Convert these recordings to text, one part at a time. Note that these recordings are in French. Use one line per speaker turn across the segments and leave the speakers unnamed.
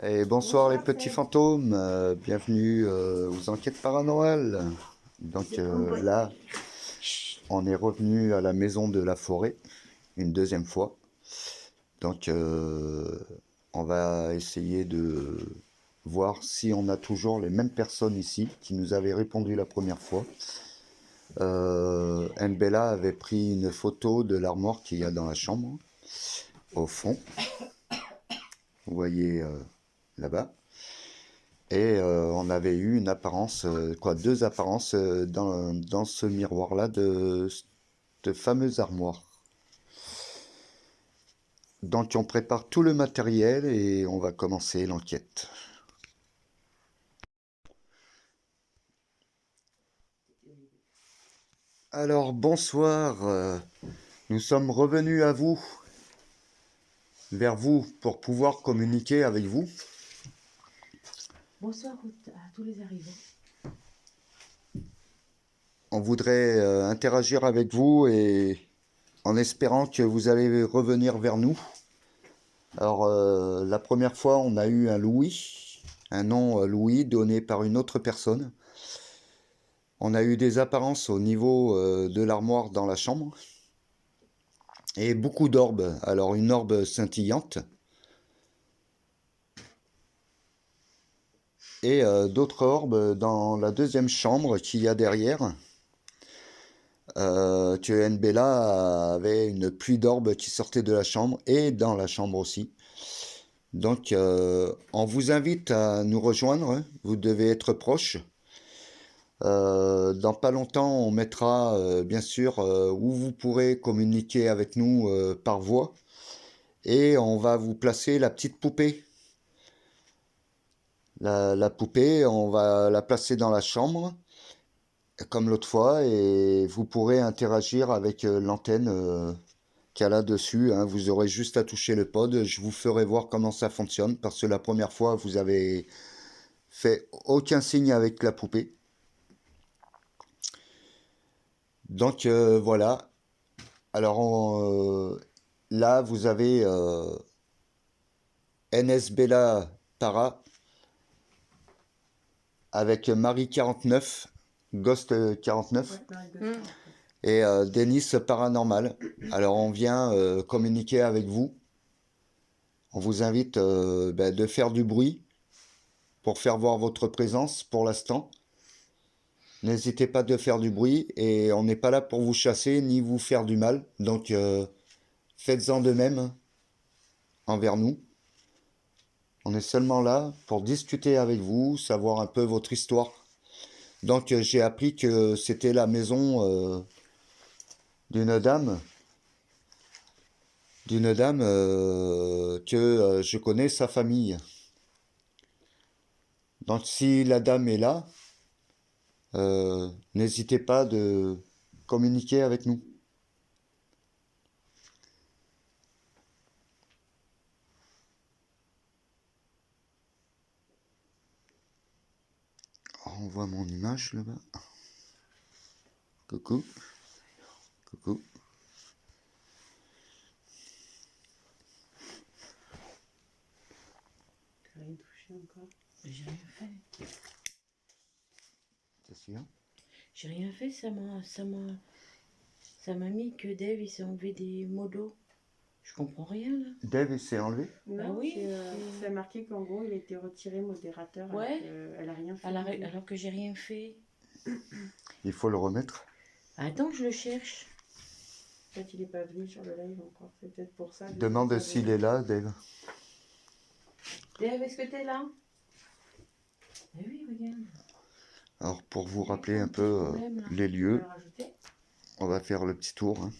Et bonsoir les
Bonsoir
petits
Seb.
fantômes, bienvenue aux enquêtes paranormales. Donc là, on est revenu à la maison de la forêt une deuxième fois. Donc on va essayer de voir si on a toujours les mêmes personnes ici qui nous avaient répondu la première fois. Bella avait pris une photo de l'armoire qu'il y a dans la chambre, au fond. Vous voyez là-bas. Et on avait eu une apparence, deux apparences dans ce miroir-là de fameuse armoire. Donc on prépare tout le matériel et on va commencer l'enquête. Alors bonsoir, nous sommes revenus à vous, vers vous, pour pouvoir communiquer avec vous.
Bonsoir à tous les arrivants.
On voudrait interagir avec vous et en espérant que vous allez revenir vers nous. Alors, la première fois, on a eu un Louis, un nom Louis donné par une autre personne. On a eu des apparences au niveau de l'armoire dans la chambre. Et beaucoup d'orbes. Alors, une orbe scintillante. Et d'autres orbes dans la deuxième chambre qu'il y a derrière. Que Bella avait une pluie d'orbes qui sortait de la chambre et dans la chambre aussi. Donc, on vous invite à nous rejoindre. Vous devez être proches. Dans pas longtemps, on mettra bien sûr où vous pourrez communiquer avec nous par voix et on va vous placer la petite poupée. La poupée, on va la placer dans la chambre comme l'autre fois et vous pourrez interagir avec l'antenne qu'il y a là-dessus, hein. Vous aurez juste à toucher le pod. Je vous ferai voir comment ça fonctionne parce que la première fois, vous avez fait aucun signe avec la poupée. Donc voilà. Alors là, vous avez NS Bella Para avec Marie 49, Ghost 49 et Denis Paranormal. Alors on vient communiquer avec vous. On vous invite de faire du bruit pour faire voir votre présence pour l'instant. N'hésitez pas de faire du bruit et on n'est pas là pour vous chasser ni vous faire du mal. Donc faites-en de même envers nous. On est seulement là pour discuter avec vous, savoir un peu votre histoire. Donc j'ai appris que c'était la maison d'une dame, que je connais sa famille. Donc si la dame est là, n'hésitez pas de communiquer avec nous. On voit mon image là-bas. Coucou. Coucou.
Tu n'as rien touché encore? J'ai rien fait.
T'es sûr?
J'ai rien fait, ça m'a mis que Dave il s'est enlevé des modos. Je comprends rien là.
Dave, il s'est enlevé?
Bah oui.
C'est marqué qu'en gros, il a été retiré modérateur.
Ouais.
Elle a rien fait.
Alors que j'ai rien fait.
Il faut le remettre.
Attends, je le cherche.
Peut-être il n'est pas venu sur le live encore. C'est peut-être pour ça.
Demande s'il est là, Dave.
Dave, est-ce que t'es là? Eh oui, regarde.
Alors pour vous rappeler un peu les lieux, on va faire le petit tour, hein.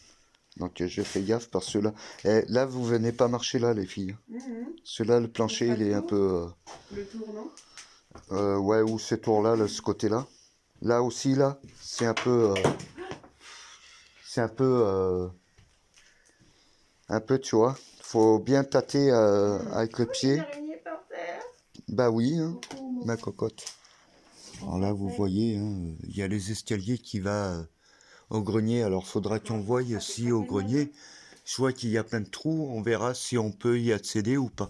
Donc je fais gaffe parce que là, là vous venez pas marcher là les filles. Celui-là, le plancher il est un peu...
Le tour, non?
ouais, ou ce tour-là, ce côté-là. Là aussi, là, c'est un peu... un peu, tu vois. Faut bien tâter avec le pied. Bah oui, hein, ma cocotte. Alors là, vous voyez, hein, il y a les escaliers qui va au grenier. Alors, faudra qu'on voie si au grenier, je vois qu'il y a plein de trous. On verra si on peut y accéder ou pas.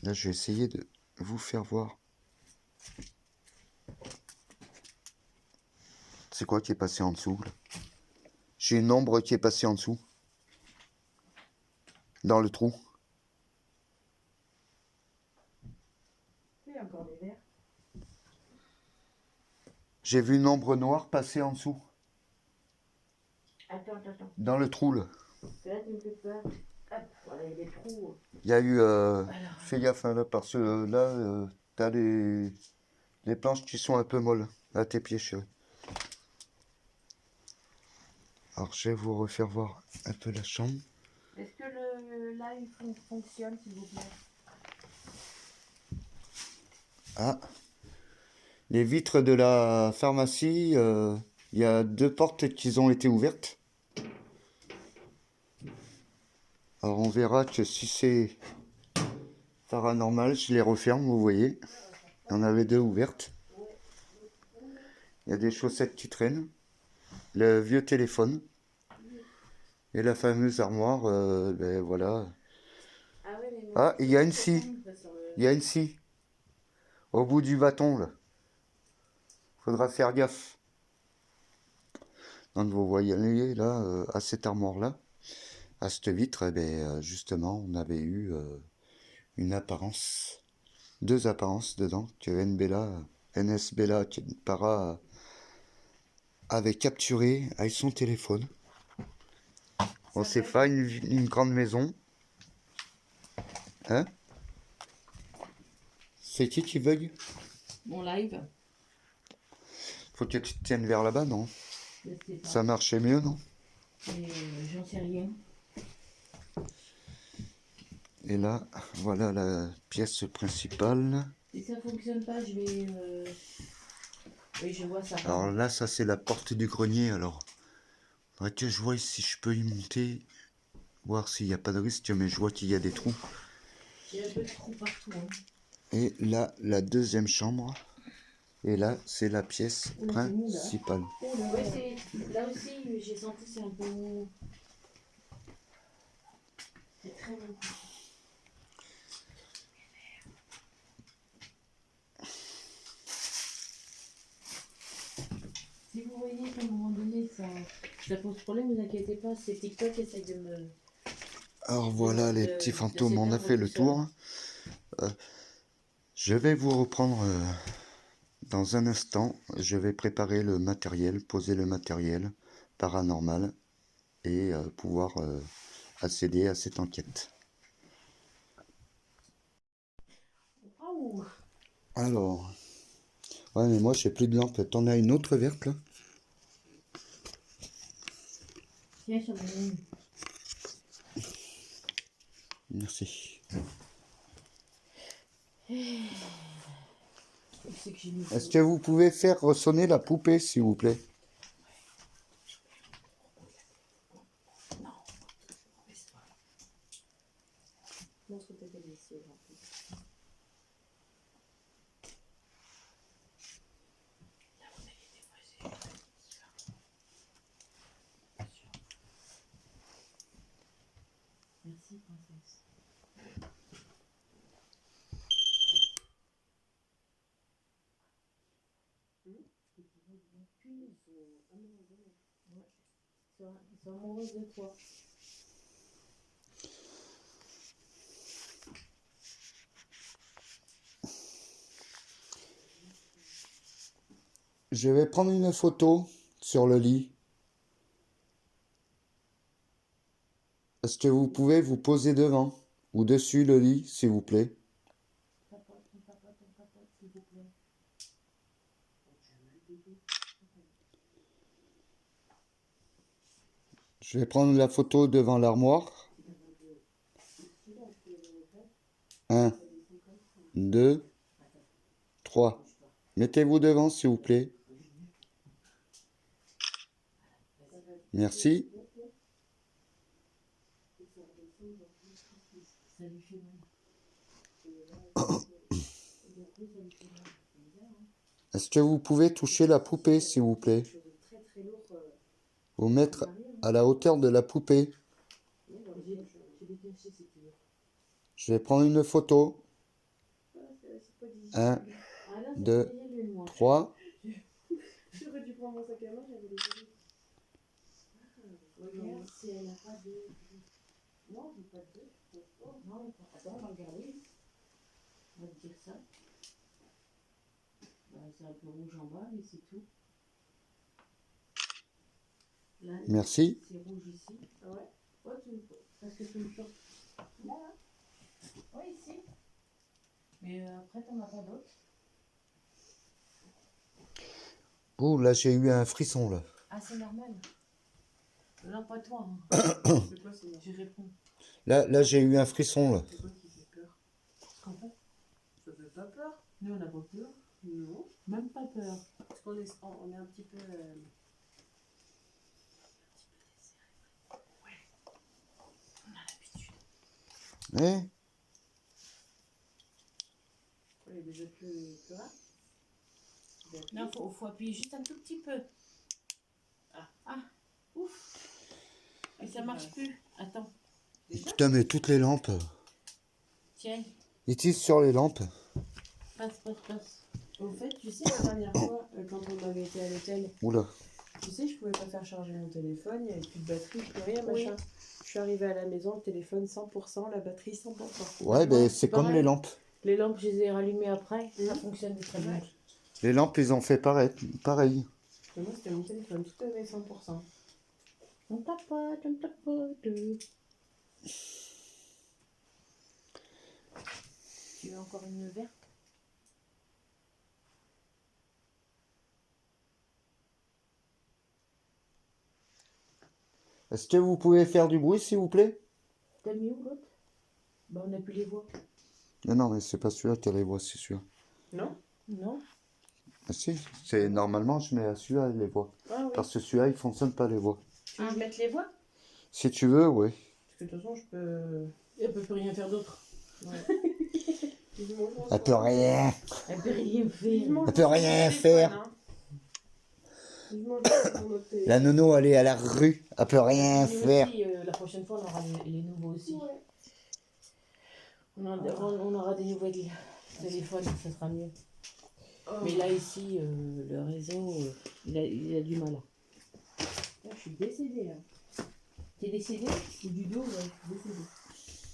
Là, je vais essayer de vous faire voir. C'est quoi qui est passé en dessous là? J'ai une ombre qui est passée en dessous. Dans le trou.
Il y a encore des verres.
J'ai vu une ombre noire passer en dessous.
Attends.
Dans le trou là.
Là, tu me fais peur. Hop, voilà, il y a des trous.
Il y a eu... fais gaffe hein, là, parce que là, t'as les planches qui sont un peu molles. À tes pieds, chérie. Alors, je vais vous refaire voir un peu la chambre.
Est-ce que le live fonctionne, s'il vous plaît?
Ah, les vitres de la pharmacie, il y a 2 portes qui ont été ouvertes. Alors, on verra que si c'est paranormal, je les referme, vous voyez. Il y en avait 2 ouvertes. Il y a des chaussettes qui traînent. Le vieux téléphone. Et la fameuse armoire, ben voilà.
Ah, ouais, mais
Ah, il y a une scie. Il y a une scie. Au bout du bâton, là. Faudra faire gaffe. Donc vous voyez là, à cette armoire-là, à cette vitre, eh ben, justement, on avait eu une apparence, 2 apparences dedans, que NS Bella Para avait capturé avec son téléphone. Bon, c'est pas une grande maison. Hein? C'est qui bug?
Mon live.
Faut que tu te tiennes vers là-bas, non?
Je sais pas.
Ça marchait mieux, non?
Mais, j'en sais rien.
Et là, voilà la pièce principale.
Si ça fonctionne pas, je vais... Oui, je vois ça.
Alors là, ça c'est la porte du grenier. Alors, faudrait que je vois si je peux y monter, voir s'il n'y a pas de risque, mais je vois qu'il y a des trous.
Il y a un peu de trous partout. Hein.
Et là, la deuxième chambre. Et là, c'est la pièce principale.
Oui, c'est... Là aussi, j'ai senti c'est un peu... C'est très bon. Si vous voyez qu'à un moment donné, ça pose problème, ne vous inquiétez pas, c'est TikTok qui essaye de me...
Alors voilà, les petits fantômes, on a fait le tour. Je vais vous reprendre dans un instant. Je vais préparer le matériel, poser le matériel paranormal et pouvoir accéder à cette enquête.
Oh.
Alors, ouais, mais moi j'ai plus de lampe. T'en as une autre verte là?
Tiens, j'en ai une.
Merci.
C'est que j'ai mis...
Est-ce que vous pouvez faire ressonner la poupée, s'il vous plaît?
Montre tes délicieux, en plus.
Merci, princesse. Ils sont amoureux de toi.
Je vais prendre une photo sur le lit. Est-ce que vous pouvez vous poser devant ou dessus le lit, s'il vous plaît?
Papa, s'il vous plaît.
Je vais prendre la photo devant l'armoire. 1, 2, 3. Mettez-vous devant, s'il vous plaît. Merci.
Ça lui fait mal.
Est-ce que vous pouvez toucher la poupée, s'il vous plaît? Vous mettre à la hauteur de la poupée. Je vais prendre une photo. 1,
Ah, là, c'est
2,
payé, lui, moi.
3.
J'aurais dû prendre mon sac à main, j'avais les bébés.
Regarde si elle n'a pas de... Non, j'ai pas de... Oh, non, attends, on va regarder. On va te dire ça. Bah, c'est un peu rouge en bas, mais c'est tout. Là,
Merci.
c'est rouge ici.
Ah ouais?
Ouais, parce que tu me sors. Là, là. Ouais, ici. Mais après, t'en as pas d'autres.
Ouh, là, j'ai eu un frisson, là.
Ah, c'est normal. Non, pas toi. Hein.
C'est quoi, c'est
Je réponds.
Là, j'ai eu un frisson, là.
C'est quoi qui fait peur?
En fait,
Ça fait pas peur?
nous, on n'a pas peur.
Non.
Même pas peur.
Parce qu'on est, on est un petit peu.
On a l'habitude.
Eh?
Il est déjà plus rare.
Non, faut appuyer juste un tout petit peu. Ah, ouf. Et ça marche plus. Attends.
Putain, mais toutes les lampes.
Tiens,
Ils tirent sur les lampes.
passe.
Au fait, tu sais, la dernière fois, quand on avait été à l'hôtel,
Oula.
tu sais, je pouvais pas faire charger mon téléphone, il n'y avait plus de batterie, plus rien,
Oui.
machin. Je suis arrivée à la maison, le téléphone 100%, la batterie 100%.
Ouais, ben c'est comme
pareil.
les lampes.
Les lampes, je les ai rallumées après. Ça fonctionne très bien.
Les lampes, ils ont fait pareil.
Et moi, c'était mon téléphone, tout avait 100%.
On tapote. Tu veux encore une verte?
Est-ce que vous pouvez faire du bruit, s'il vous plaît?
T'as mis où l'autre? Bah, on n'a plus les voix.
Non, mais c'est pas celui-là qui a les voix, c'est celui-là.
Non?
Non?
Ah si, c'est normalement, je mets à celui-là les voix.
Ah oui.
Parce que celui-là, il fonctionne pas les voix.
Tu veux que je mette les voix?
Si tu veux, oui.
Parce que de toute façon, je peux.
Elle peut plus rien faire d'autre.
Elle peut rien.
Elle peut rien faire.
Elle peut rien faire. La nono, elle est à la rue. Elle peut rien
Nous
faire.
aussi, la prochaine fois, on aura les nouveaux aussi. On aura des nouvelles téléphones, ça sera mieux. Mais là, ici, le réseau, il a du mal.
Là, je suis décédée. Là.
T'es décédé?
Ou du dos, ouais, je suis décédée.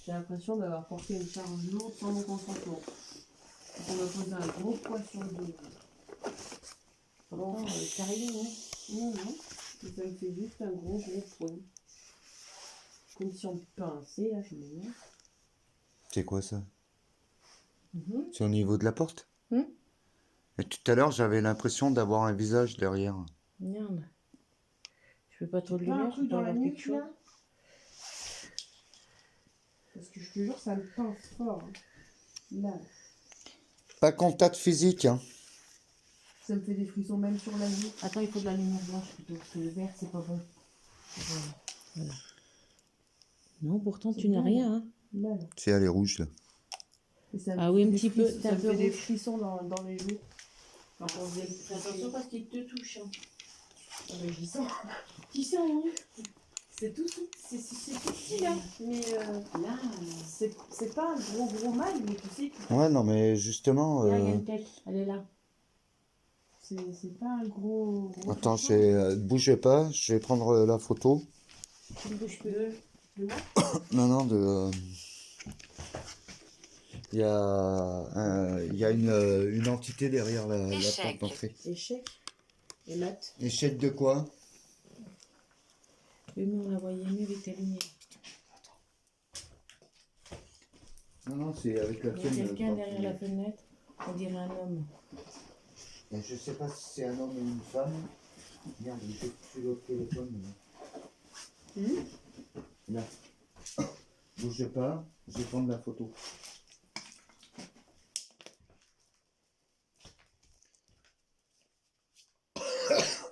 J'ai l'impression d'avoir porté une charge lourde sans mon consentement. On m'a posé un gros poids sur le dos.
Bon, sérieux, hein?
Non. Mais ça me fait juste un gros poids. Comme si on me pinçait, là, je me mets.
C'est quoi ça?
Mhm.
C'est au niveau de la porte?
Hmm.
Et tout à l'heure, j'avais l'impression d'avoir un visage derrière.
Merde. Je fais pas trop de
Pas un
lumière, je
truc
peux
dans la
avoir quelque
nuque,
chose.
là? Parce que je te jure, ça me pince fort. Hein. Là.
Pas contact physique, hein.
Ça me fait des frissons même sur la nuque.
Attends, il faut de la lumière blanche plutôt, parce que le vert, c'est pas bon. Voilà. Non, pourtant, tu n'as rien, hein?
Là.
C'est elle est rouge, là.
Et ça me
Ah
fait
oui, un
des
petit peu,
frissons-
t'es
Ça
un
me
peu
fait des
rouge.
frissons dans les joues. Quand on faisait le
Fais attention parce qu'il te touche. Hein.
Ah, mais j'y sens.
Qui sent, hein?
C'est tout petit là. Mais
Là,
c'est pas un gros mal, mais tu sais que
Ouais, non, mais justement...
là, il y a une tête, elle est là.
c'est pas un gros
Attends,
truc,
bougez pas, je vais prendre la photo.
Tu ne bouges plus.
de moi.
Non, il y a une entité derrière la porte d'entrée.
Échec. Et mat.
Échec de quoi?
Oui, mais on la voyait mieux avec ta lumière.
Non, c'est avec la
Il y a
tienne.
quelqu'un derrière la fenêtre, on dirait un homme.
Et je sais pas si c'est un homme ou une femme. Merde, j'ai plus l'autre téléphone. Là. Bougez pas, je vais prendre la photo.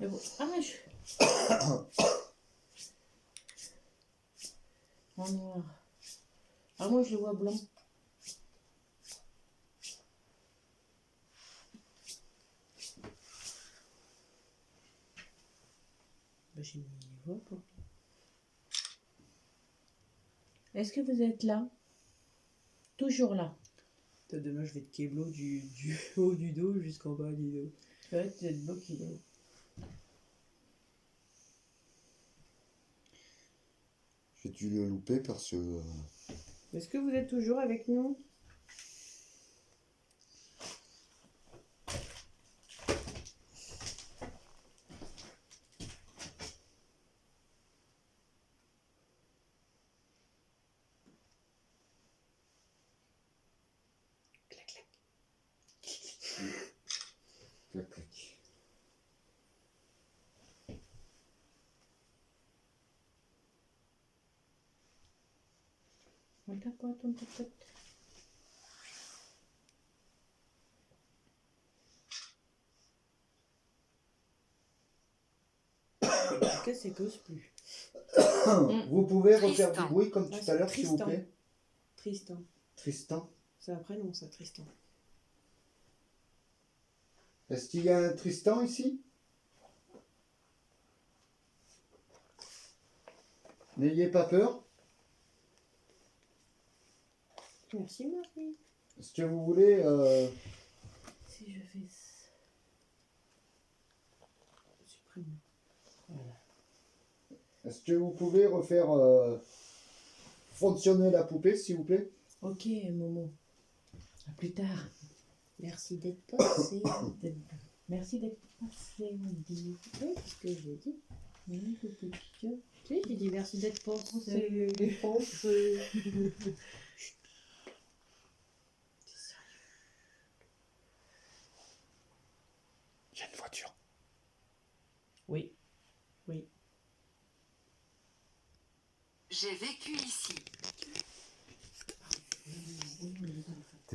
Mais bon, ah, mais je... En noir. Ah, moi, je le vois blanc. Bah, j'ai mis les voix pour... Est-ce que vous êtes là? Toujours là.
Peut-être demain, je vais te kéblo du haut du dos jusqu'en bas du dos. C'est vrai que tu vas être bloqué.
J'ai dû le louper parce que...
Est-ce que vous êtes toujours avec nous?
Clac, clac.
On t'a pas ton tête.
En tout cas, c'est cause plus.
Vous pouvez refaire
Tristan.
du bruit comme
Ah,
tout à l'heure,
c'est
s'il vous
Tristan.
plaît.
Tristan.
Tristan.
C'est un prénom, ça, Tristan.
Est-ce qu'il y a un Tristan ici? N'ayez pas peur.
Merci, Marie.
Est-ce que vous voulez...
Si je fais ça.
Supprime.
Est-ce que vous pouvez refaire fonctionner la poupée, s'il vous plaît?
Ok, Momo. À plus tard.
Merci d'être passé.
Merci d'être passé, on dit.
Oui, c'est ce que j'ai dit.
Oui, le petit cœur.
Tu sais, j'ai dit merci d'être passé.
Pensé.
Il y a une voiture.
Oui. Oui.
J'ai vécu ici.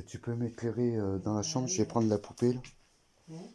Tu peux m'éclairer dans la chambre, je vais prendre la poupée là.
Ouais.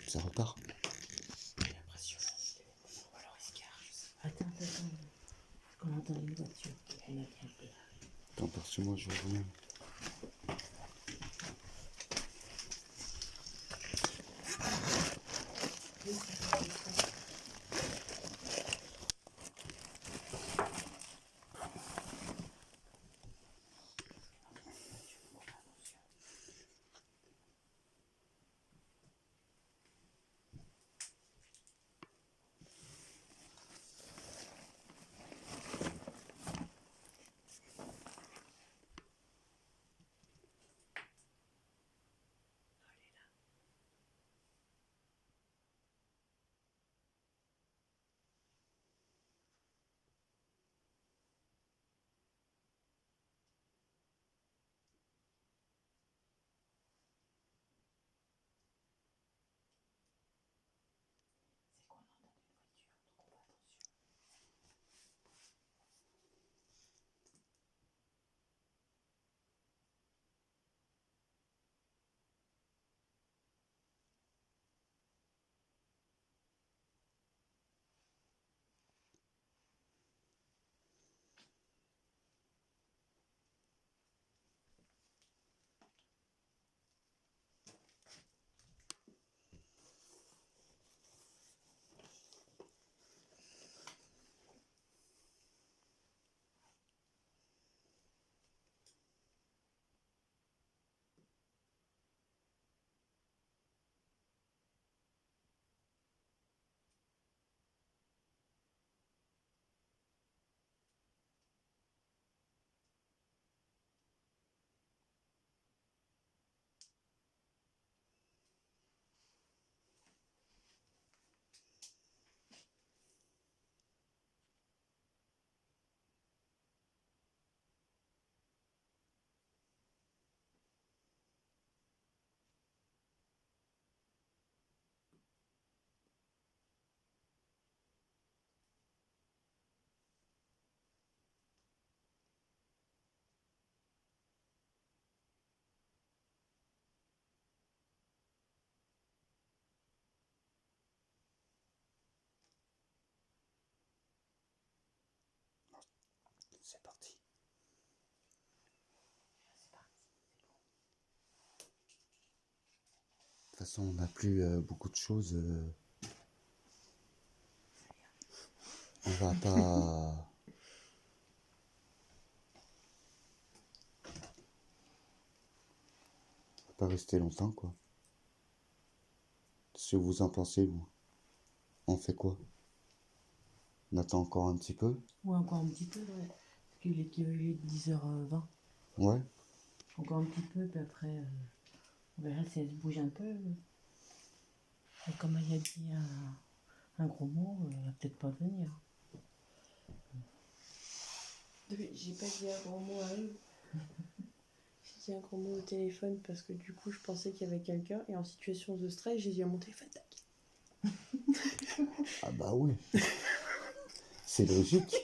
Ça repart.
J'ai l'impression. Ou alors il se gare, je sais
Attends. Qu'on entend une voiture. On a bien peur.
Attends, parce que moi je vois rien. C'est parti. De toute façon, on n'a plus beaucoup de choses. On va pas. Pas rester longtemps, quoi. Qu'est-ce que vous en pensez, vous? On fait quoi? On attend encore un petit peu?
Ouais, encore un petit peu, ouais. Parce qu'il est 10h20.
Ouais.
Encore un petit peu, puis après, on verra si elle se bouge un peu. Et comme elle a dit un gros mot, elle va peut-être pas venir.
J'ai pas dit un gros mot à eux. J'ai dit un gros mot au téléphone parce que du coup je pensais qu'il y avait quelqu'un et en situation de stress j'ai dit à mon téléphone tac.
Ah bah oui. C'est logique.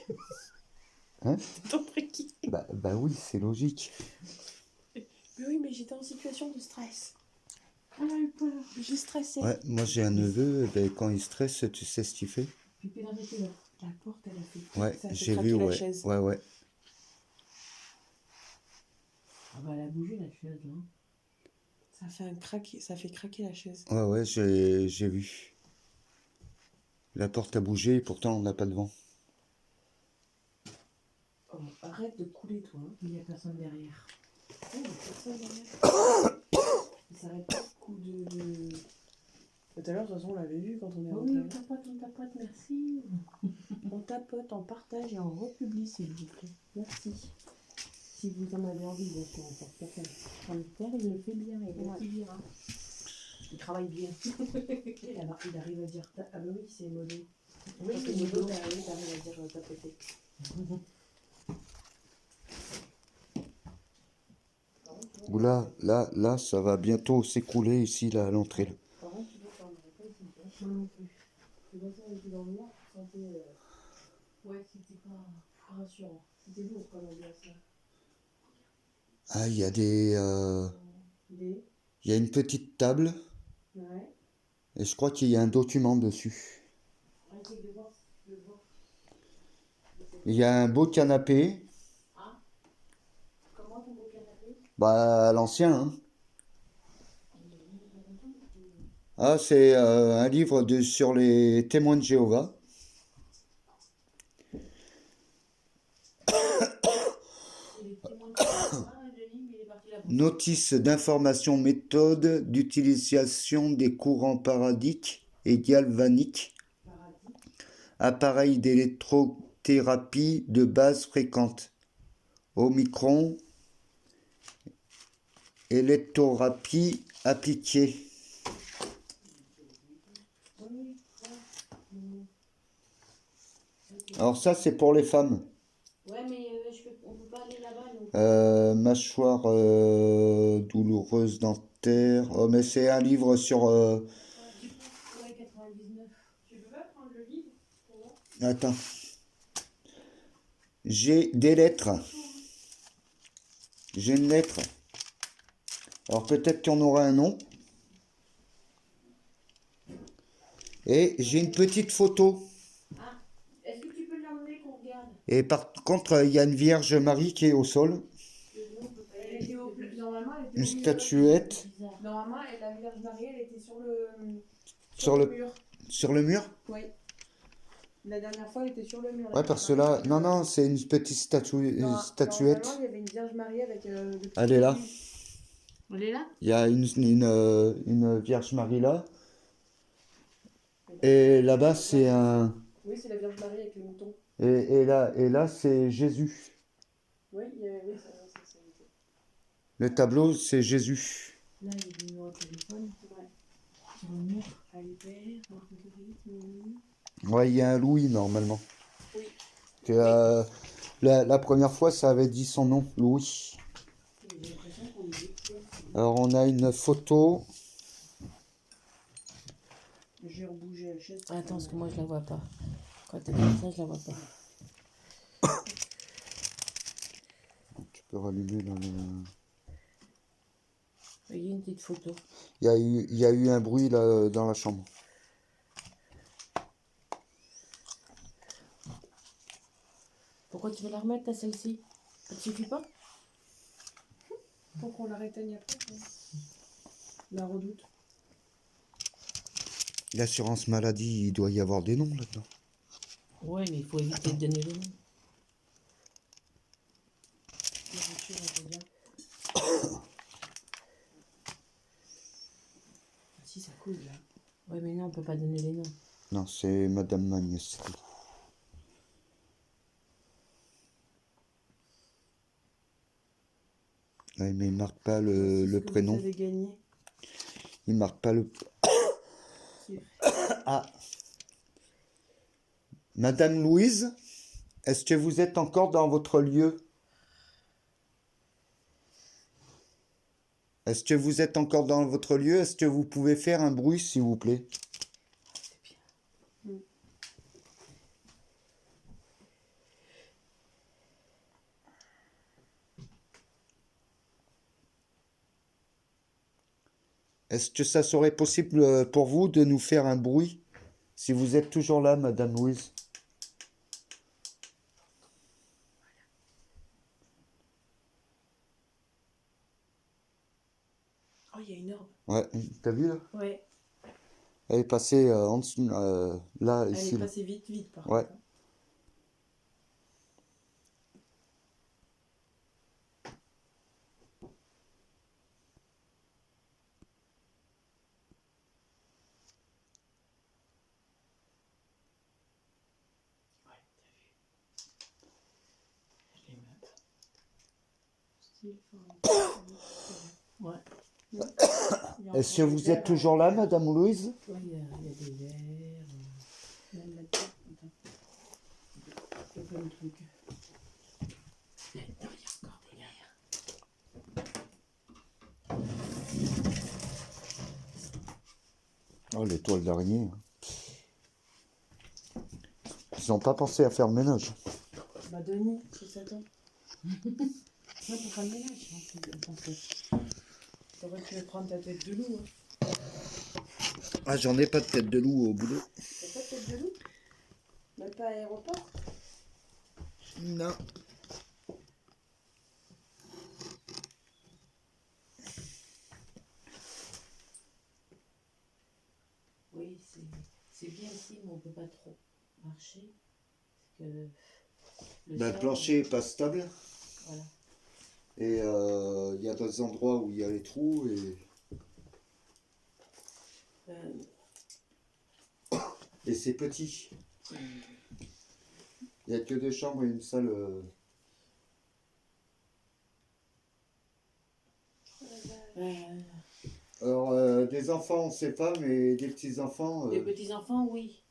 Hein?
T'as compris qui?
Bah oui, c'est logique.
Mais oui mais j'étais en situation de stress. Elle a eu peur. J'ai stressé.
Ouais, moi j'ai un neveu, ben, quand il stresse, tu sais ce qu'il fait?
Puis il a arrêté là. La porte elle a fait.
Ouais,
Ça a fait
j'ai
craquer
vu,
la
ouais.
chaise.
Ouais.
Ah bah elle a bougé la chaise là.
Ça fait ça fait craquer la chaise.
Ouais, j'ai vu. La porte a bougé, pourtant on n'a pas de vent.
Oh, arrête de couler toi. Hein.
Il n'y a personne derrière.
Oh, il y a personne derrière. Il s'arrête pas de coup de. Tout à l'heure, de toute façon, on l'avait vu quand on est
Oh
rentré.
oui, on tapote, merci.
On tapote, on partage et on republie, s'il vous plaît. Merci.
Si vous en avez envie, bien sûr, on porte personne. Le père, il le fait bien, il
Ouais.
est bien. Hein. Il travaille bien.
Il arrive à dire. Ah bah oui, c'est mauvais.
Oui,
Quand
c'est
t'es
modo.
modo, t'arrives à dire tapoter.
Oula, là, ça va bientôt s'écrouler ici, là, à l'entrée. Là.
Par contre, tu vois, ça n'aurait pas été bien. Moi non plus. C'est quand on était dans le noir, tu sentais.
Ouais, c'était pas.
Rassurant. C'était lourd quand on dit ça.
Ah, il y a des...
Des.
Il y a une petite table,
Ouais.
et je crois qu'il y a un document dessus.
Essaye de voir si tu peux voir.
Il y a un beau canapé.
Comment ton beau canapé?
Bah, à l'ancien, hein. Ah, c'est un livre sur les témoins de Jéhovah. Notice d'information, méthode d'utilisation des courants paradiques et galvaniques. Appareil d'électrothérapie de base fréquente. Omicron. Électrothérapie appliquée. Alors ça, c'est pour les femmes.
Ouais, mais on peut pas aller là-bas. Donc...
Mâchoire douloureuse dentaire. Oh, mais c'est un livre sur...
Ouais, 99.
Tu veux pas prendre le livre?
Attends. J'ai des lettres. J'ai une lettre. Alors peut-être qu'il y en aura un nom. Et j'ai une petite photo.
Ah, est-ce que tu peux l'emmener qu'on regarde?
Et par contre, il y a une Vierge Marie qui est au sol.
Elle était au plus. Normalement, elle était
Une
au milieu.
statuette
Normalement, la Vierge Marie, elle était sur le.
sur le,
mur.
sur le mur.
Oui. La dernière fois, elle était sur le mur.
Ouais, parce que là, non, c'est une petite statuette.
Normalement, il y avait une Vierge Marie avec le petit.
Elle est là.
Elle est là?
Il y a une Vierge Marie là. Et là-bas, c'est un...
Oui, c'est la Vierge Marie avec le mouton.
Et là c'est Jésus.
Oui, oui, ça.
Le tableau, c'est Jésus.
Là, il y a des numéros de téléphone.
Ouais.
Sur le mur.
Albert, Marguerite,
Ouais, il y a un Louis normalement.
Oui.
Que, la première fois, ça avait dit son nom, Louis.
J'ai l'impression qu'on est détruit.
Alors, on a une photo.
J'ai rebougé la chaise.
Attends, parce que moi, je la vois pas. Quand t'es comme ça, je la vois pas.
Tu peux rallumer dans le...
Il y a une petite photo.
Il y a eu un bruit là dans la chambre.
Pourquoi tu veux la remettre, à celle-ci? Ça te suffit pas?
Pour qu'on la réteigne après. Ouais. La redoute.
L'assurance maladie, il doit y avoir des noms là-dedans.
Ouais, mais il faut éviter de donner les noms.
La voiture, on peut dire. Ah, si, ça coule là.
Ouais, mais non, on peut pas donner les noms.
Non, c'est Madame Magnus. Ouais, mais il marque pas le prénom.
Vous avez gagné.
Il marque pas le...
C'est-
Ah. Madame Louise, est-ce que vous êtes encore dans votre lieu? Est-ce que vous êtes encore dans votre lieu? Est-ce que vous pouvez faire un bruit, s'il vous plaît?
C'est bien.
Est-ce que ça serait possible pour vous de nous faire un bruit? Si vous êtes toujours là, Madame Louise.
Oh, il y a une herbe.
Ouais, t'as vu là?
Ouais.
Elle est passée en dessous, là,
Elle
ici.
est
Là.
passée vite par
Ouais.
contre.
Je les meuble.
Style, enfin,
Ouais.
il y a
Est-ce que
encore
vous
des
êtes
verres,
toujours là, Madame Louise?
Ouais, il y a des verres.
Même la tête. Attends. Il y a plein de trucs.
Non, il y a encore des verres.
Oh, les toiles d'araignée. Ils n'ont pas pensé à faire le ménage.
Bah, Denis, c'est ça toi.
Ouais, pour faire le ménage, en fait.
T'aurais pu prendre ta tête de loup. Hein.
Ah, j'en ai pas de tête de loup au boulot.
T'as pas de tête de loup? Même pas à l'aéroport?
Non.
Oui, c'est bien ici, mais on peut pas trop marcher. Parce que
Le
sol,
plancher est pas stable.
Voilà.
Et il y a des endroits où il y a les trous et c'est petit. Il n'y a que 2 chambres et une salle. Alors, des enfants, on ne sait pas, mais des petits-enfants.
Les petits-enfants, oui.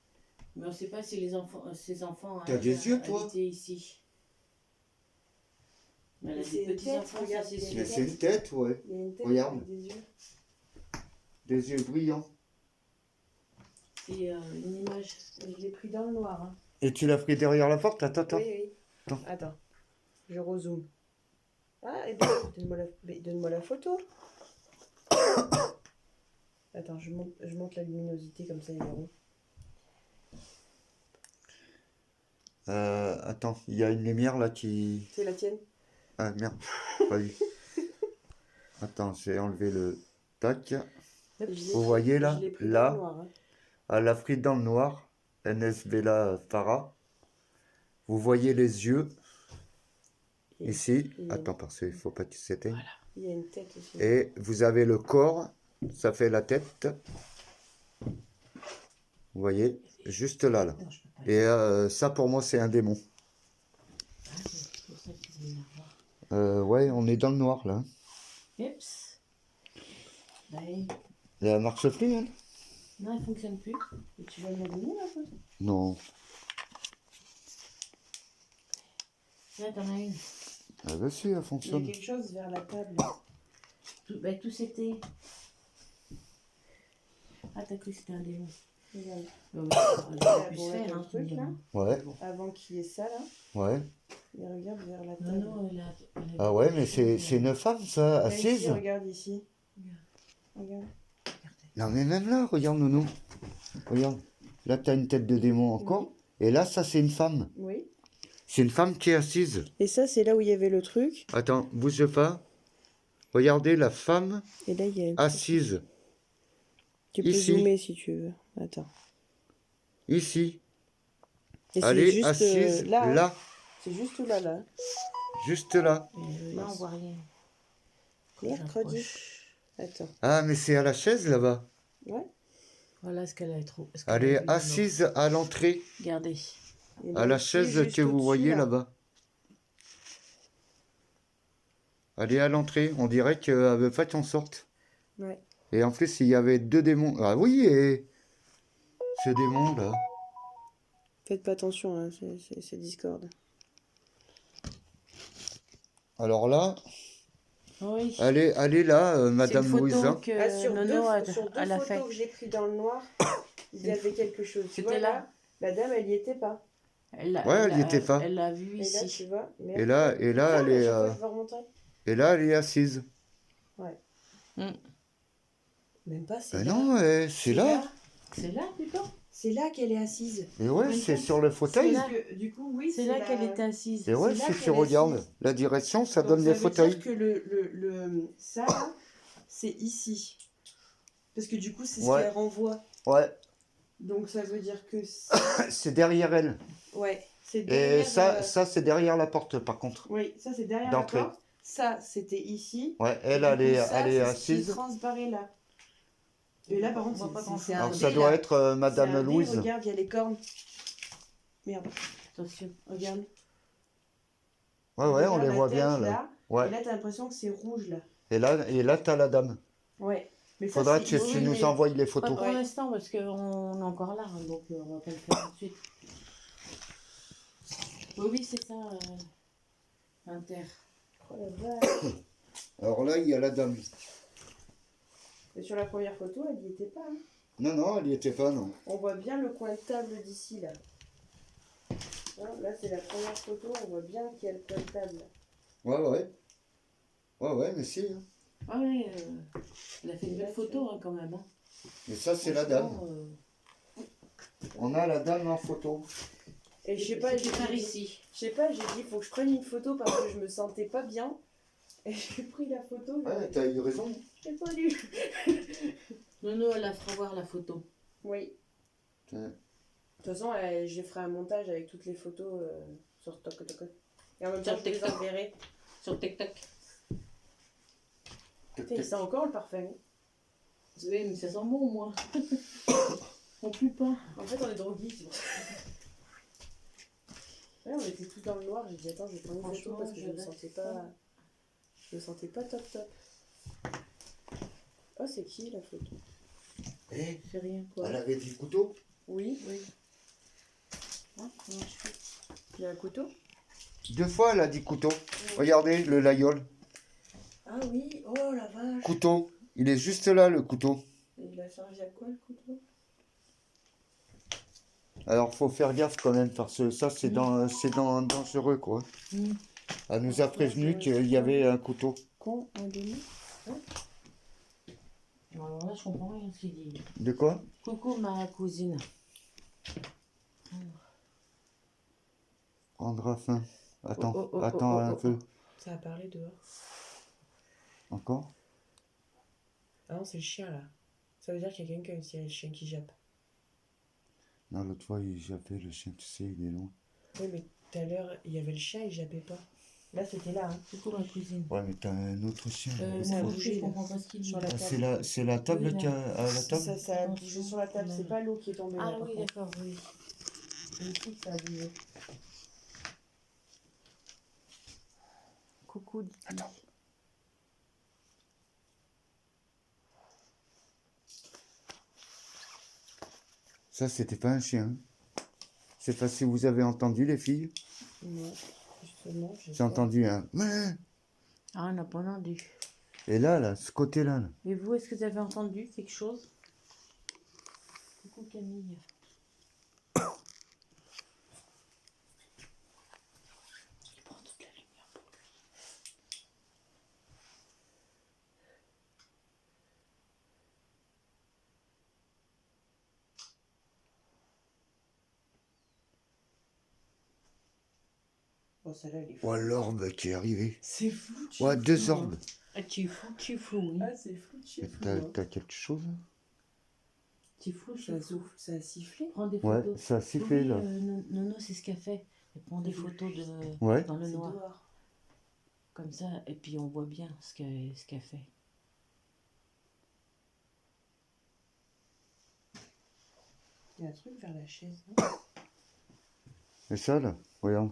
Mais on ne sait pas si les enfants, ces enfants
T'as des yeux, toi?
habitaient ici. Mais elle a
Mais c'est
des
une tête,
petits-enfants, ça
regarde,
c'est
il y a
sûr.
Mais c'est une tête, ouais.
Il y a une tête
Regarde.
avec des yeux.
Des yeux brillants.
C'est une image.
Je l'ai pris dans le noir. Hein.
Et tu l'as pris derrière la porte? Attends.
Oui.
Attends.
Attends. Je rezoome. Ah, et ben, donne-moi la photo. Attends, je monte la luminosité comme ça, ils verront.
Attends, il y a une lumière là qui...
C'est la tienne?
Ah merde, vas-y. Attends, j'ai enlevé le tac. Vous voyez là,
Je l'ai pris dans
là,
le noir. Hein.
à l'Afrique dans le noir, NS Vela Farah. Vous voyez les yeux,
Et
ici.
et-
Attends, parce qu'il ne faut pas que tu s'éteigne.
il y a une tête aussi.
Et vous avez le corps, ça fait la tête. Vous voyez, juste là.
Non, je peux pas.
Et ça, pour moi, c'est un démon.
Ah, c'est pour ça qu'ils ont m'énervent.
Ouais, on est dans le noir, là.
Oups. Ben,
Elle marche plus, elle?
non, elle ne fonctionne plus.
Et tu vas me la donner la photo?
Non.
Là, t'en as une.
Ah bah si, elle
Il y a
fonctionne.
quelque chose vers la table.
Tout c'était. Ah, t'as cru que c'était un démon.
Regarde.
J'aurais pu
Bon,
se
là,
faire,
t'as le
hein,
truc,
tu
là.
me
Ouais,
Avant qu'il y ait ça là.
ouais.
Et regarde vers la
diras.
table.
Non, elle a
Ah ouais, mais c'est une femme, ça,
Là, ici,
assise.
regarde ici. Regarde.
Non, mais même là, regarde, Nounou. Regarde. Là, t'as une tête de démon encore. Et là, ça, c'est une femme.
Oui.
C'est une femme qui est assise.
Et ça, c'est là où il y avait le truc.
Attends, bouge pas. Regardez la femme
Et là, il y a...
assise.
Tu peux
Ici.
zoomer si tu veux. Attends.
Ici.
Et
Elle
c'est
est
juste
assise
là.
là.
Hein. C'est juste là, là.
Juste là.
Là, on voit rien.
Mercredi.
J'approche.
Attends.
Ah, mais c'est à la chaise là-bas.
Ouais.
Voilà ce qu'elle a trop.
Elle est assise à l'entrée.
Regardez.
Et
À
là,
la
ici,
chaise
juste
que vous
au-dessus,
voyez
là.
là-bas. Elle est à l'entrée. On dirait qu'elle veut pas qu'on sorte.
Ouais.
Et en plus, il y avait 2 démons. Ah oui, et ce démon là.
Faites pas attention, hein, c'est Discord.
Alors là,
Oui.
elle est là,
C'est une
Madame
photo
Louisa.
que
Ah, sur
Nono a,
sur deux
elle a
photos
fait.
que j'ai pris dans le noir, il y
C'est une
avait quelque chose. Tu
C'était
vois,
là.
là, la dame, elle y était pas.
Ouais, elle y était pas.
Elle l'a vu
Et là,
ici.
tu vois. Mais
Et là,
Tiens,
elle
à
est,
chaque fois, je vais remonter.
et là, elle est assise.
Ouais.
Mm.
Même pas, c'est
Ben
là.
non, c'est là.
C'est là, plutôt.
C'est là qu'elle est assise.
Et ouais,
Même
c'est
pas.
sur le fauteuil.
là.
Parce que, du coup, oui,
C'est là qu'elle était assise.
Et ouais,
c'est là
si
qu'elle
tu
est
regardes
assise.
la direction, ça
Donc,
donne
ça
les
veut
fauteuils.
dire que ça, là, c'est ici. Parce que du coup, c'est ce
Ouais.
qu'elle renvoie.
Ouais,
Donc, ça veut dire que...
c'est derrière elle.
Ouais, c'est
Et
derrière...
ça c'est derrière la porte par contre.
Oui, ça, c'est derrière
D'entrée.
la porte. Ça, c'était ici.
Ouais, elle,
Du
elle
coup,
est,
ça,
elle est
c'est ce qui est
assise.
transbarré là. Et là, par
On
contre,
voit pas
c'est
grand-chose.
un
Alors
dé,
ça doit
là.
être
C'est un
Madame
dé,
Louise.
regarde, il y a les cornes. Merde,
Attention.
regarde.
Ouais, ouais, on
Regarde
les
la
voit
tête,
bien là.
là.
Ouais.
Et là, t'as l'impression que c'est rouge, là.
Et là t'as la dame.
Ouais. Mais ça,
Faudra
c'est
que tu
ici,
nous
mais-
envoies les
Pas
photos.
pour
Ouais.
l'instant, parce qu'on est encore là, hein, donc on va pas le faire tout de suite. Oui, c'est ça, Inter.
Oh la vache.
Alors là, il y a la dame.
Mais sur la première photo, elle n'y était pas. Hein.
Non, non, elle y était pas, non.
On voit bien le coin de table d'ici, là. Hein, là, c'est la première photo, on voit bien qu'il y a le coin de table. Là.
Ouais, ouais. Ouais, ouais, mais si. Hein.
Ah oui, elle a fait une belle photo hein, quand même. Hein.
Et ça, c'est la dame.
Franchement,
On a la dame en photo.
Et je sais pas, j'ai
par
dit,
ici.
je sais pas, j'ai dit, faut que je prenne une photo parce que je me sentais pas bien. Et j'ai pris la photo.
Ouais, t'as eu raison.
J'ai pas lu.
Nono, elle la fera voir la photo.
Oui.
Ouais.
De toute façon, je ferai un montage avec toutes les photos sur TikTok. Et en même temps,
Sur
je les
TikTok.
enverrai.
Sur TikTok.
Putain, il sent encore le parfum.
Oui, mais ça sent bon, moi. On pue pas.
En fait, on est drogués. Ouais, on était tous dans le noir. J'ai dit, attends, je vais prendre une photo
Franchement,
parce que je me
reste
sentais
ça.
pas. Je me sentais pas top. Oh, c'est qui la photo?
Eh,
Je fais rien, quoi.
elle avait dit couteau.
Oui,
Hein, comment je fais
il y a un couteau.
2 fois, elle a dit couteau. Regardez, le layol.
Ah oui, oh la vache.
Couteau. Il est juste là, le couteau.
Et il a servi à quoi le couteau?
Alors, faut faire gaffe quand même, parce que ça, c'est dangereux, quoi.
Mm.
Elle nous a prévenu qu'il y avait un couteau.
Con, un demi.
Alors là, je comprends rien ce qu'il dit.
De quoi?
Coucou, ma cousine.
Prendra fin. Attends,
Oh,
attends un peu.
Ça a parlé dehors.
Encore?
Ah non, c'est le chien là. Ça veut dire qu'il y a quelqu'un qui a le chien qui jappe.
Non, l'autre fois, il jappait le chien, tu sais, il est loin.
Oui, mais tout à l'heure, il y avait le chien, il jappait pas. Là, c'était là. Hein.
Coucou, ma cousine.
Ouais, mais t'as un autre chien.
ça a
Moi,
bougé,
je
là.
comprends pas ce qu'il dit.
Sur la
Ah,
table.
c'est la table
Oui,
qui a à la table?
Ça a bougé sur la table. C'est pas l'eau qui est tombée
Ah
là. par
oui,
contre.
d'accord, oui.
C'est ici que ça a bougé.
Coucou, Didi.
Attends. Ça, c'était pas un chien. Je sais pas si vous avez entendu, les filles.
Non, justement,
J'ai entendu un...
Ah, on n'a pas entendu.
Et là, ce côté-là, là.
Et vous, est-ce que vous avez entendu quelque chose? Coucou, Camille. Il prend toute la lumière pour lui.
Oh, celle-là, elle est
Oh,
floue.
l'orbe qui est arrivé.
C'est flou, tu
Ouais,
es
deux
flou, hein.
orbes.
Ah, tu es fou, oui.
Ah, c'est flou, tu es flou.
T'as
hein.
t'as quelque chose?
Tu es fou,
Ça a soufflé, ça a sifflé.
Prends des
Ouais,
photos.
ça a sifflé
Oui,
là.
Nono, c'est ce qu'elle fait. Elle prend des photos
Ouais.
dans le
C'est
noir.
dehors.
Comme ça, et puis on voit bien ce qu'elle fait.
Il y a un truc vers la chaise, non?
Et ça là? Regarde.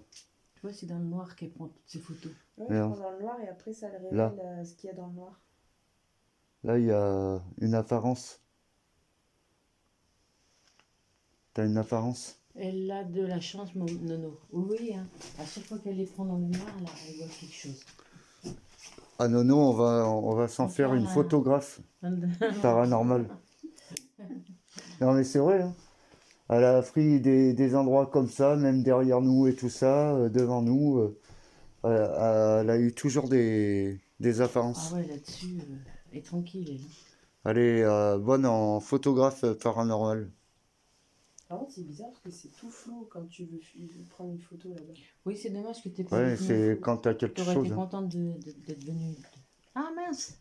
Tu vois, c'est dans le noir qu'elle prend toutes ces photos.
Ouais, je
Merde.
prends dans le noir et après ça le révèle
Là.
ce qu'il y a dans le noir.
Là, il y a une apparence. T'as une apparence?
Elle a de la chance, Nono. Oui, hein. À chaque fois qu'elle les prend dans le noir, là, elle voit quelque chose.
Ah non, non, on va s'en
On
faire
fait
une
un-
photographe paranormale. Non mais c'est vrai, hein. Elle a pris des endroits comme ça, même derrière nous et tout ça, devant nous. Elle a eu toujours des
Ah
apparences.
ouais, là-dessus, elle est tranquille, elle.
Elle est bonne en photographe paranormal.
Par contre, c'est bizarre parce que c'est tout flou quand tu veux prendre une photo là-bas.
Oui, c'est dommage que t'aies pas
Ouais,
avec nous.
c'est quand t'as quelque
T'aurais
chose.
été
Hein.
contente d'être venue. Ah mince!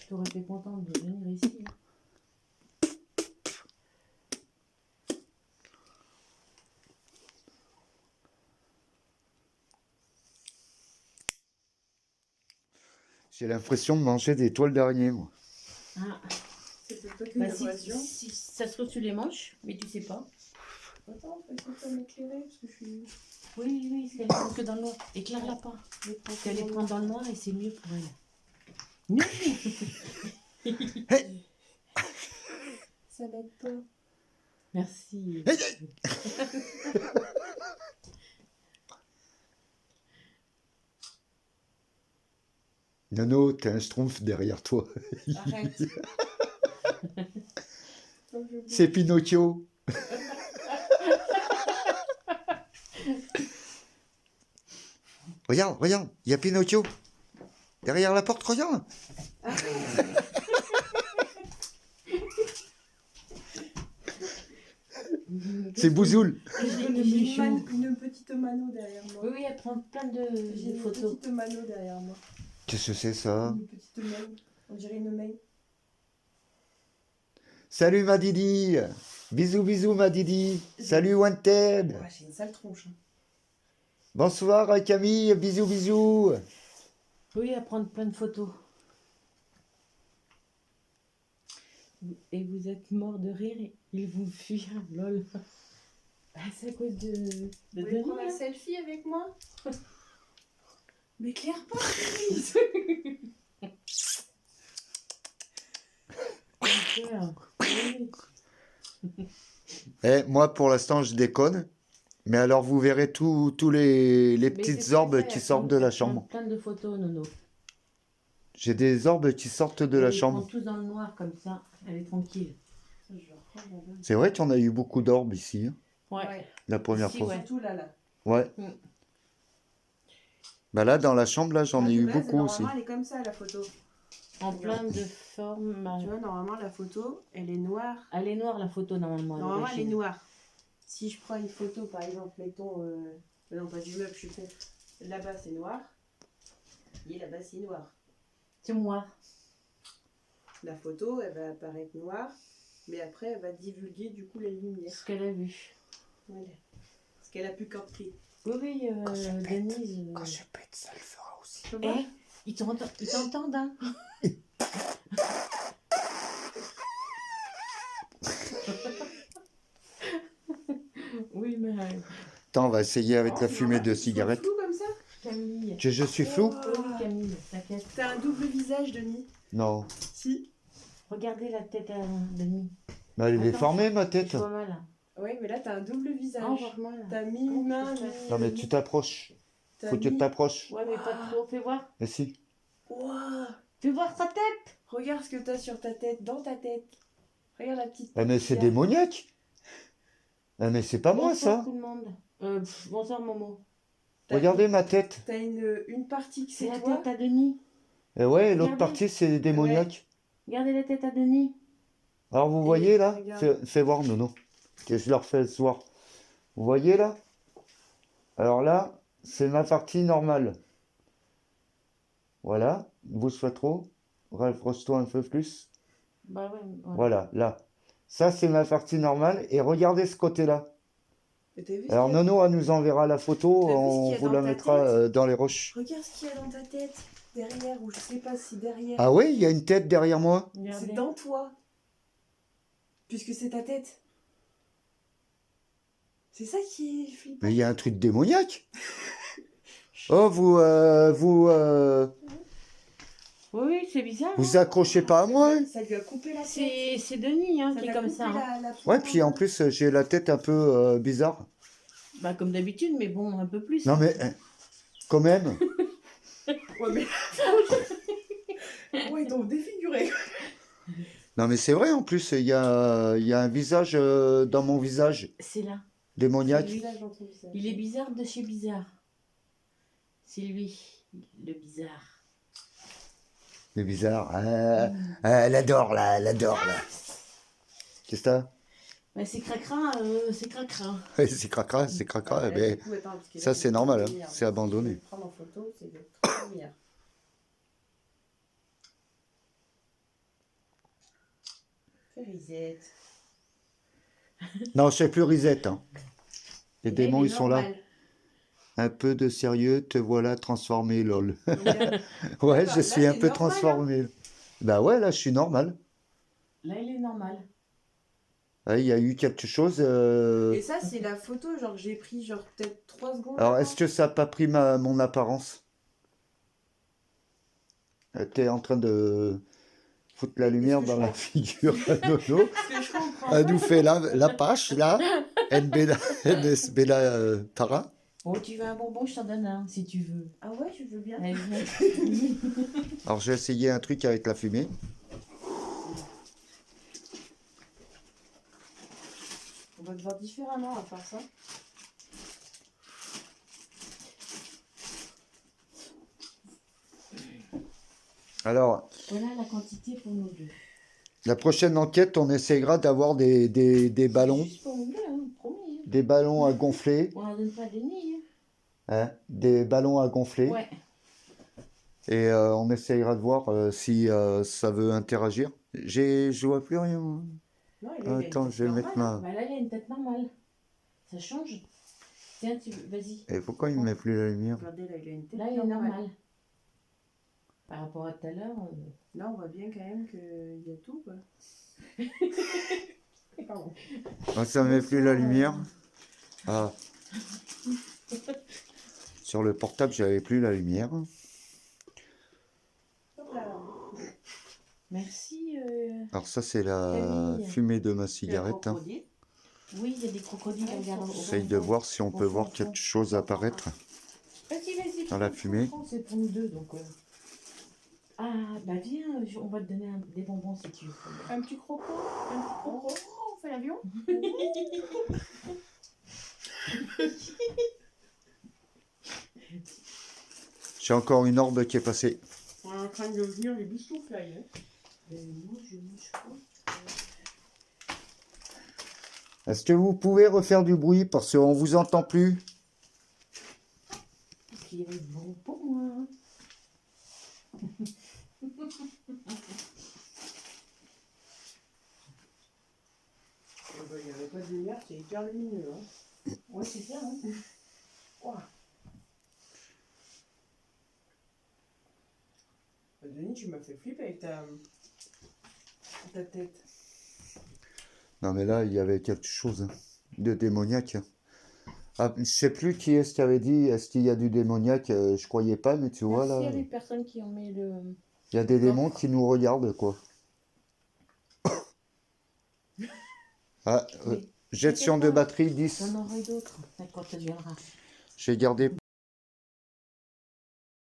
T'aurais été contente de venir ici. Hein.
J'ai l'impression de manger des toiles d'araignée, moi.
Ah,
C'est peut-être
bah
une
si,
impression.
si ça se trouve, tu les manges, mais tu sais pas.
Attends, essaie de m'éclairer parce que je suis.
Oui, oui, parce qu'elle prend que dans le noir. Éclaire-la pas. Parce qu'elle les prend dans le noir et c'est mieux pour elle. Non.
Ça l'aide pas.
Merci.
Nono, t'as un schtroumpf derrière toi.
Arrête. Donc, je-
C'est Pinocchio. Regarde, regarde, il y a Pinocchio. Derrière la porte, regarde. C'est Bouzoul.
J'ai une petite mano derrière moi.
Oui, oui, elle prend plein
J'ai
de
une
photos.
petite mano derrière moi.
Qu'est-ce que c'est ça?
Une petite main. On dirait une main.
Salut ma Didi. Bisous, bisous ma Didi. Salut Wanted.
Ouais, j'ai une sale tronche. Hein.
Bonsoir Camille. Bisous, bisous.
Oui, elle prend plein de photos. Et vous êtes mort de rire, ils vont fuir, lol. Ah, c'est à cause de
Vous voulez
Denis,
prendre un
hein.
selfie avec moi? M'éclaire pas,
Super. Oui.
Eh, moi pour l'instant je déconne. Mais alors vous verrez tous les
Mais
petites
c'est ce
orbes
qu'elle fait,
qui
elle
sortent
prend-
de la
elle prend
chambre.
Plein de photos, Nono.
J'ai des orbes qui sortent de la
Elle les prend
chambre.
tous dans le noir comme ça, elle est tranquille.
C'est vrai qu'on a eu beaucoup d'orbes ici, hein,
Ouais.
la première
Ici,
fois.
ouais.
Surtout là.
Ouais.
Mm.
Bah là, dans la chambre, là, j'en ai eu beaucoup aussi.
Normalement, elle est comme ça, la photo.
En plein de formes.
Tu vois, normalement, la photo, elle est noire.
Elle est noire la photo normalement. à
Normalement, elle est
l'origine.
noire. Si je prends une photo, par exemple, mettons... non, pas du meuble, je suis con. Là-bas, c'est noir. Et là-bas, c'est noir.
C'est moi.
La photo, elle va apparaître noire. Mais après, elle va divulguer, du coup, la lumière.
Ce qu'elle a vu.
Voilà. Ce qu'elle a pu capter.
Oui, oui, Denise.
Quand je pète, ça le fera aussi.
Tu vois?
Eh, ils t'entendent, hein. Oui, mais
Attends, on va essayer avec
Oh,
la
c'est
fumée
normal
de
que tu sois
cigarette.
flou comme ça?
Camille.
Que je suis flou?
Oh.
Oui, Camille, t'inquiète.
T'as un double visage, Denis.
Non.
Si.
Regardez la tête à Denis.
Mais elle est
Attends,
déformée, ma
Je
tête.
vois mal.
Oui, mais là, t'as un double visage.
Ah, regarde-moi là.
T'as mis une main,
Non, mais tu t'approches.
t'as
Faut que tu
mis-
t'approches.
Ouais, mais pas trop. Fais voir.
Mais si.
Ouah.
Fais voir sa tête.
Regarde ce que t'as sur ta tête, dans ta tête. Regarde la petite.
Eh, mais c'est
tête qu'il y a.
démoniaque. Eh, mais c'est pas moi,
Bonsoir,
ça.
tout le monde. Bonsoir, Momo.
T'as-
Regardez ma tête.
T'as une partie que
C'est
c'est
la
toi.
tête à Denis.
Et ouais, l'autre
Regardez.
partie, c'est démoniaque.
Regardez la tête à Denis.
Alors, vous
Et
voyez, là?
regarde.
Fais voir, Nono. Que je leur fais voir. Vous voyez, là? Alors là, c'est ma partie normale. Voilà, bouge pas trop. Rapproche-toi un peu plus.
Bah ouais, voilà.
Voilà, là. Ça, c'est ma partie normale. Et regardez ce côté-là.
Mais t'as vu ce
Alors,
qu'il y a-
Nono, elle nous enverra la photo.
T'as vu ce
On
qu'il y a
vous
dans
la
ta
mettra
tête
dans les roches.
Regarde ce qu'il y a dans ta tête, derrière, ou je sais pas si derrière.
Ah oui, il y a une tête derrière moi.
Regardez.
C'est dans toi. Puisque c'est ta tête. C'est ça qui est flippant.
Mais il y a un truc démoniaque. Oh,
Oui, c'est bizarre.
vous accrochez pas à moi.
Ça lui a coupé la tête.
C'est Denis hein,
Ça
qui est
lui a
comme
coupé
ça. Hein.
la
Ouais, puis en plus, j'ai la tête un peu bizarre.
Bah comme d'habitude, mais bon, un peu plus.
Non, mais quand même.
Ouais, mais. Ouais, ils t'ont défiguré.
Non, mais c'est vrai, en plus, il y a un visage dans mon visage
C'est là.
démoniaque.
Il est bizarre de chez bizarre. C'est lui, le bizarre.
C'est bizarre. Elle adore, là, elle adore, là. Qu'est-ce que t'as?
Bah, c'est cracra, c'est cracra.
Ouais, c'est cracra, c'est cracra. Mais ça, c'est normal, hein, c'est abandonné.
Prendre en photo, c'est de trop lumière. Fais reset.
Non, c'est plus Risette. Hein. Les
Là,
démons,
il est
ils sont là.
normal.
Un peu de sérieux, te voilà transformé, lol.
Regarde.
Ouais,
Bah,
je
là,
suis un
c'est
peu
normal,
transformé. Bah ouais, là, je suis normal.
Là, il est normal.
Ouais, il y a eu quelque chose.
Et ça, c'est la photo, genre, que j'ai pris, genre, peut-être 3 secondes.
Alors,
avant.
est-ce que ça n'a pas pris mon apparence? T'es en train de foutre la lumière
que
dans
je
la
comprends
figure à Nono.
Parce que je comprends.
Elle nous fait la pâche, là. NSB Tara.
Oh, tu veux un bonbon, je t'en donne un, si tu veux.
Ah ouais, je veux bien.
Allez, viens.
Alors, j'ai essayé un truc avec la fumée.
On va te voir différemment à faire ça.
Alors,
Voilà la quantité pour nous deux.
la prochaine enquête, on essayera d'avoir des ballons.
Juste pour nous deux, hein, promis. Hein.
Des ballons à gonfler.
On leur donne pas des nids.
Hein, des ballons à gonfler.
Ouais.
Et on essayera de voir si ça veut interagir. Je vois plus rien. Moi.
Non, il a
Attends, je vais mettre ma...
Bah là, il a une tête normale. Ça change. Tiens, vas-y.
Et pourquoi il ne met plus la lumière?
Regardez, là, il a une tête
Là, il est normal. Par rapport à tout à l'heure.
Là, on voit bien quand même qu'il y a tout, quoi. Pardon.
Ah, ça ne met plus la lumière. Ah. Sur le portable, j'avais plus la lumière.
Hop là.
Merci.
Alors ça, c'est la
Camille.
fumée de ma
Le
cigarette. Hein.
crocodile.
Oui, il y a des crocodiles. Regarde.
J'essaye de voir si on peut voir quelque chose apparaître.
Vas-y, vas-y.
Dans la fumée.
C'est pour nous deux, donc. Ah, bah viens, on va te donner des bonbons si tu veux.
Un petit croco. Un petit croco. On fait l'avion.
J'ai encore une orbe qui est passée.
On est en train de devenir les bisous fly. Hein.
Moi, je mange pas.
Est-ce que vous pouvez refaire du bruit parce qu'on vous entend plus?
Qui est bon pour moi.
Il n'y avait pas de lumière, c'est hyper lumineux. Hein.
Ouais, c'est ça. Hein.
Ouah. Denis, tu m'as fait flipper avec ta tête.
Non mais là, il y avait quelque chose de démoniaque. Ah, je sais plus qui est-ce qui avait dit, est-ce qu'il y a du démoniaque? Je croyais pas, mais tu vois là,
Il y a des personnes qui ont mis le.
il y a des démons qui nous regardent quoi. Ah, gestion de batterie 10.
J'en aurai d'autres quand tu viendras.
J'ai gardé